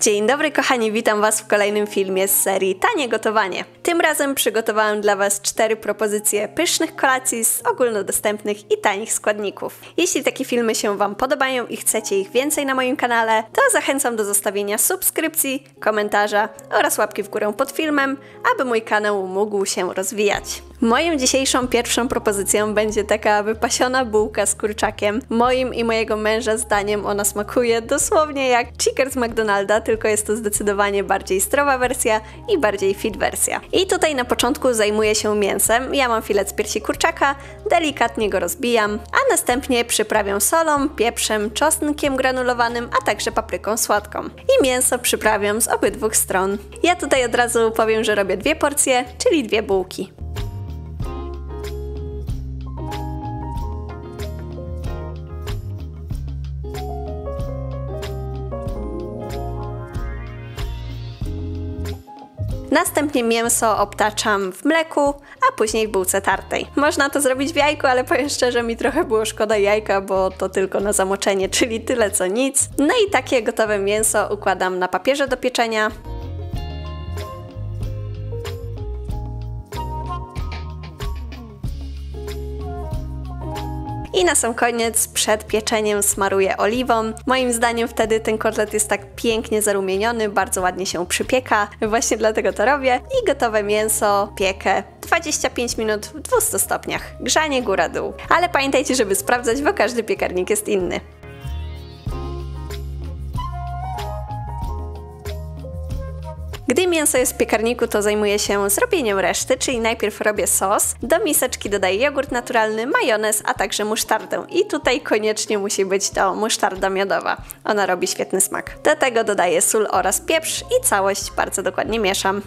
Dzień dobry kochani, witam Was w kolejnym filmie z serii Tanie Gotowanie. Tym razem przygotowałam dla Was 4 propozycje pysznych kolacji z ogólnodostępnych i tanich składników. Jeśli takie filmy się Wam podobają i chcecie ich więcej na moim kanale, to zachęcam do zostawienia subskrypcji, komentarza oraz łapki w górę pod filmem, aby mój kanał mógł się rozwijać. Moją dzisiejszą pierwszą propozycją będzie taka wypasiona bułka z kurczakiem. Moim i mojego męża zdaniem ona smakuje dosłownie jak chicken z McDonalda, tylko jest to zdecydowanie bardziej zdrowa wersja i bardziej fit wersja. I tutaj na początku zajmuję się mięsem. Ja mam filet z piersi kurczaka, delikatnie go rozbijam, a następnie przyprawiam solą, pieprzem, czosnkiem granulowanym, a także papryką słodką. I mięso przyprawiam z obydwu stron. Ja tutaj od razu powiem, że robię 2 porcje, czyli 2 bułki. Następnie mięso obtaczam w mleku, a później w bułce tartej. Można to zrobić w jajku, ale powiem szczerze, mi trochę było szkoda jajka, bo to tylko na zamoczenie, czyli tyle co nic. No i takie gotowe mięso układam na papierze do pieczenia. I na sam koniec przed pieczeniem smaruję oliwą. Moim zdaniem wtedy ten kotlet jest tak pięknie zarumieniony, bardzo ładnie się przypieka. Właśnie dlatego to robię. I gotowe mięso piekę 25 minut w 200 stopniach. Grzanie góra-dół. Ale pamiętajcie, żeby sprawdzać, bo każdy piekarnik jest inny. Gdy mięso jest w piekarniku, to zajmuję się zrobieniem reszty, czyli najpierw robię sos, do miseczki dodaję jogurt naturalny, majonez, a także musztardę. I tutaj koniecznie musi być to musztarda miodowa. Ona robi świetny smak. Do tego dodaję sól oraz pieprz i całość bardzo dokładnie mieszam.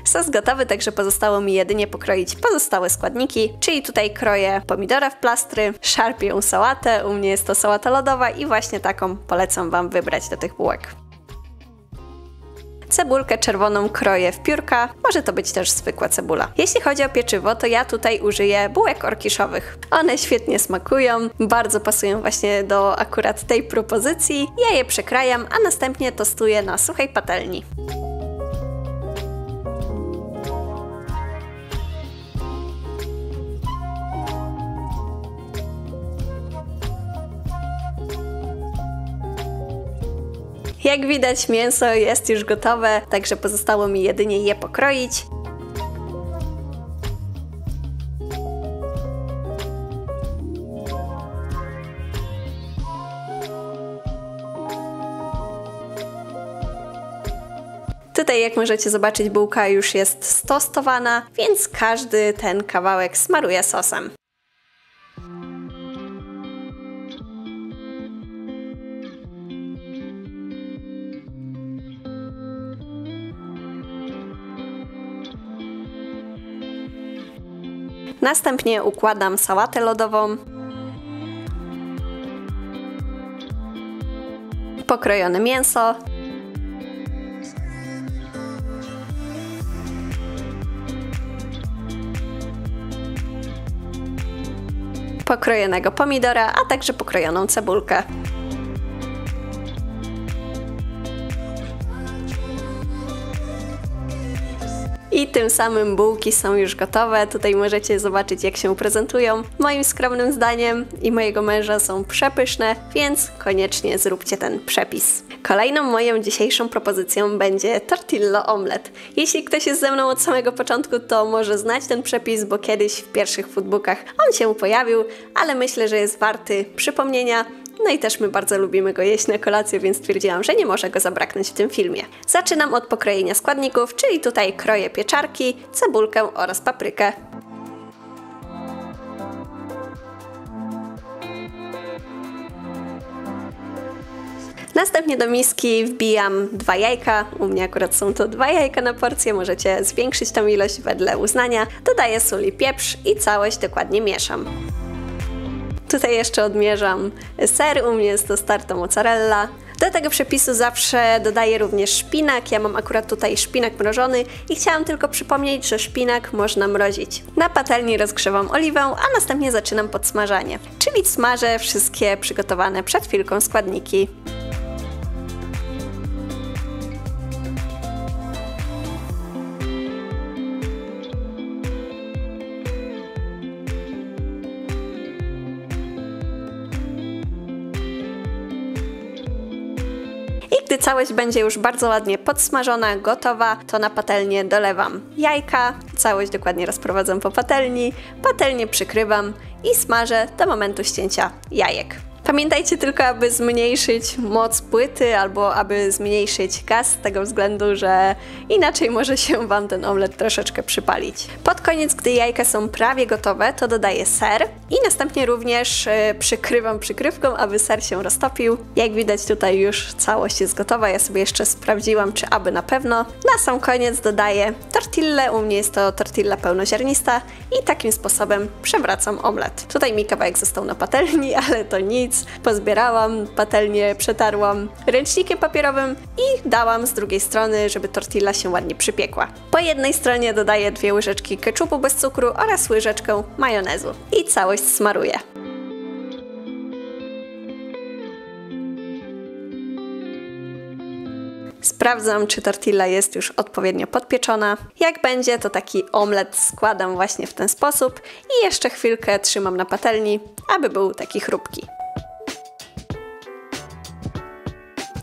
Sos gotowy, także pozostało mi jedynie pokroić pozostałe składniki, czyli tutaj kroję pomidora w plastry, szarpię sałatę, u mnie jest to sałata lodowa i właśnie taką polecam Wam wybrać do tych bułek. Cebulkę czerwoną kroję w piórka, może to być też zwykła cebula. Jeśli chodzi o pieczywo, to ja tutaj użyję bułek orkiszowych. One świetnie smakują, bardzo pasują właśnie do akurat tej propozycji. Ja je przekrajam, a następnie tostuję na suchej patelni. Jak widać, mięso jest już gotowe, także pozostało mi jedynie je pokroić. Tutaj, jak możecie zobaczyć, bułka już jest stostowana, więc każdy ten kawałek smaruję sosem. Następnie układam sałatę lodową, pokrojone mięso, pokrojonego pomidora, a także pokrojoną cebulkę. I tym samym bułki są już gotowe. Tutaj możecie zobaczyć, jak się prezentują. Moim skromnym zdaniem i mojego męża są przepyszne, więc koniecznie zróbcie ten przepis. Kolejną moją dzisiejszą propozycją będzie tortillo omlet. Jeśli ktoś jest ze mną od samego początku, to może znać ten przepis, bo kiedyś w pierwszych foodbookach on się pojawił, ale myślę, że jest warty przypomnienia. No i też my bardzo lubimy go jeść na kolację, więc stwierdziłam, że nie może go zabraknąć w tym filmie. Zaczynam od pokrojenia składników, czyli tutaj kroję pieczarki, cebulkę oraz paprykę. Następnie do miski wbijam 2 jajka, u mnie akurat są to 2 jajka na porcję, możecie zwiększyć tą ilość wedle uznania. Dodaję sól i pieprz i całość dokładnie mieszam. Tutaj jeszcze odmierzam ser, u mnie jest to starta mozzarella. Do tego przepisu zawsze dodaję również szpinak. Ja mam akurat tutaj szpinak mrożony i chciałam tylko przypomnieć, że szpinak można mrozić. Na patelni rozgrzewam oliwę, a następnie zaczynam podsmażanie, czyli smażę wszystkie przygotowane przed chwilką składniki. I gdy całość będzie już bardzo ładnie podsmażona, gotowa, to na patelnię dolewam jajka, całość dokładnie rozprowadzam po patelni, patelnię przykrywam i smażę do momentu ścięcia jajek. Pamiętajcie tylko, aby zmniejszyć moc płyty albo aby zmniejszyć gaz z tego względu, że inaczej może się Wam ten omlet troszeczkę przypalić. Pod koniec, gdy jajka są prawie gotowe, to dodaję ser i następnie również przykrywam przykrywką, aby ser się roztopił. Jak widać tutaj już całość jest gotowa, ja sobie jeszcze sprawdziłam, czy aby na pewno. Na sam koniec dodaję tortillę, u mnie jest to tortilla pełnoziarnista i takim sposobem przewracam omlet. Tutaj mi kawałek został na patelni, ale to nic. Pozbierałam, patelnię przetarłam ręcznikiem papierowym i dałam z drugiej strony, żeby tortilla się ładnie przypiekła. Po jednej stronie dodaję 2 łyżeczki keczupu bez cukru oraz łyżeczkę majonezu i całość smaruję. Sprawdzam, czy tortilla jest już odpowiednio podpieczona. Jak będzie, to taki omlet składam właśnie w ten sposób i jeszcze chwilkę trzymam na patelni, aby był taki chrupki.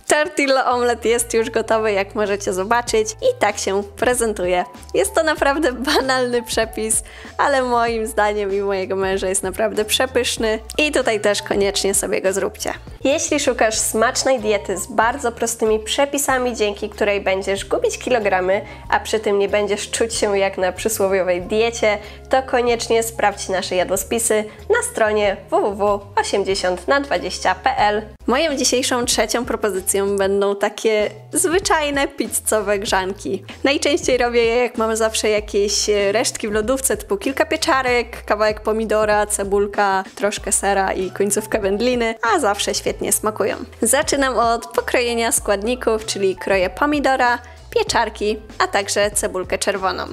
Tortilla omlet jest już gotowy, jak możecie zobaczyć, i tak się prezentuje. Jest to naprawdę banalny przepis, ale moim zdaniem i mojego męża jest naprawdę przepyszny i tutaj też koniecznie sobie go zróbcie. Jeśli szukasz smacznej diety z bardzo prostymi przepisami, dzięki której będziesz gubić kilogramy, a przy tym nie będziesz czuć się jak na przysłowiowej diecie, to koniecznie sprawdź nasze jadłospisy na stronie www.80na20.pl. Moją dzisiejszą trzecią propozycją będą takie zwyczajne pizzowe grzanki. Najczęściej robię je, jak mam zawsze jakieś resztki w lodówce, typu kilka pieczarek, kawałek pomidora, cebulka, troszkę sera i końcówkę wędliny, a zawsze świetnie smakują. Zaczynam od pokrojenia składników, czyli kroję pomidora, pieczarki, a także cebulkę czerwoną.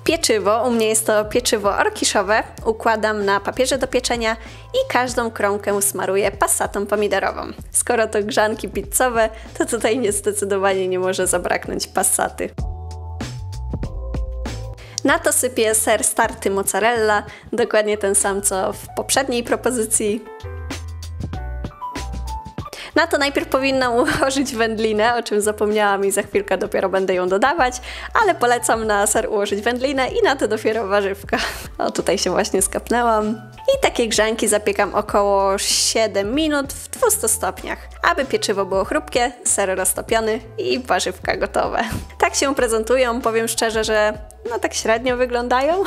Pieczywo, u mnie jest to pieczywo orkiszowe, układam na papierze do pieczenia i każdą kromkę smaruję passatą pomidorową. Skoro to grzanki pizzowe, to tutaj zdecydowanie nie może zabraknąć passaty. Na to sypię ser starty mozzarella, dokładnie ten sam co w poprzedniej propozycji. Na to najpierw powinnam ułożyć wędlinę, o czym zapomniałam i za chwilkę dopiero będę ją dodawać, ale polecam na ser ułożyć wędlinę i na to dopiero warzywka. O, tutaj się właśnie skapnęłam. I takie grzanki zapiekam około 7 minut w 200 stopniach, aby pieczywo było chrupkie, ser roztopiony i warzywka gotowe. Tak się prezentują, powiem szczerze, że no tak średnio wyglądają,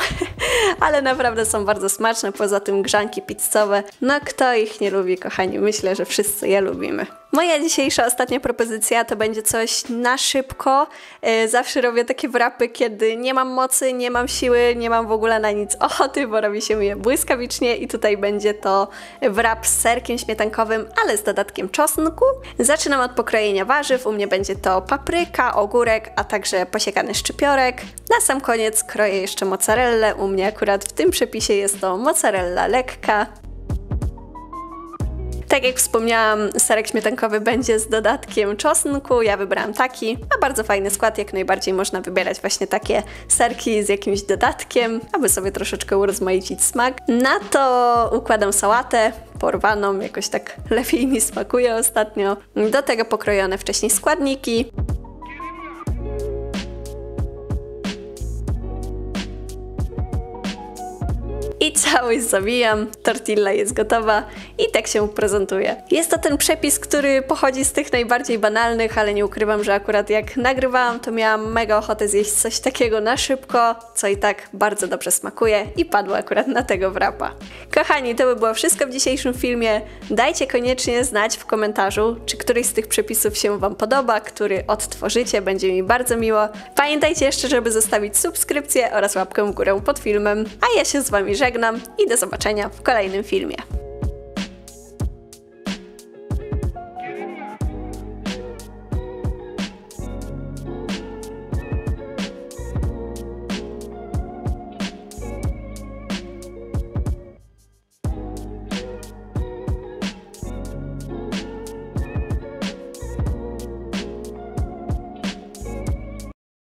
ale naprawdę są bardzo smaczne, poza tym grzanki pizzowe. No kto ich nie lubi, kochani? Myślę, że wszyscy je lubimy. Moja dzisiejsza ostatnia propozycja to będzie coś na szybko. Zawsze robię takie wrapy, kiedy nie mam mocy, nie mam siły, nie mam w ogóle na nic ochoty, bo robi się je błyskawicznie i tutaj będzie to wrap z serkiem śmietankowym, ale z dodatkiem czosnku. Zaczynam od pokrojenia warzyw, u mnie będzie to papryka, ogórek, a także posiekany szczypiorek. Na sam koniec kroję jeszcze mozzarellę, u mnie akurat w tym przepisie jest to mozzarella lekka. Tak jak wspomniałam, serek śmietankowy będzie z dodatkiem czosnku, ja wybrałam taki, a bardzo fajny skład, jak najbardziej można wybierać właśnie takie serki z jakimś dodatkiem, aby sobie troszeczkę urozmaicić smak. Na to układam sałatę porwaną, jakoś tak lepiej mi smakuje ostatnio. Do tego pokrojone wcześniej składniki. I całość zawijam, tortilla jest gotowa i tak się prezentuje. Jest to ten przepis, który pochodzi z tych najbardziej banalnych, ale nie ukrywam, że akurat jak nagrywałam, to miałam mega ochotę zjeść coś takiego na szybko, co i tak bardzo dobrze smakuje i padło akurat na tego wrapa. Kochani, to by było wszystko w dzisiejszym filmie. Dajcie koniecznie znać w komentarzu, czy któryś z tych przepisów się Wam podoba, który odtworzycie, będzie mi bardzo miło. Pamiętajcie jeszcze, żeby zostawić subskrypcję oraz łapkę w górę pod filmem, a ja się z Wami żegnam i do zobaczenia w kolejnym filmie.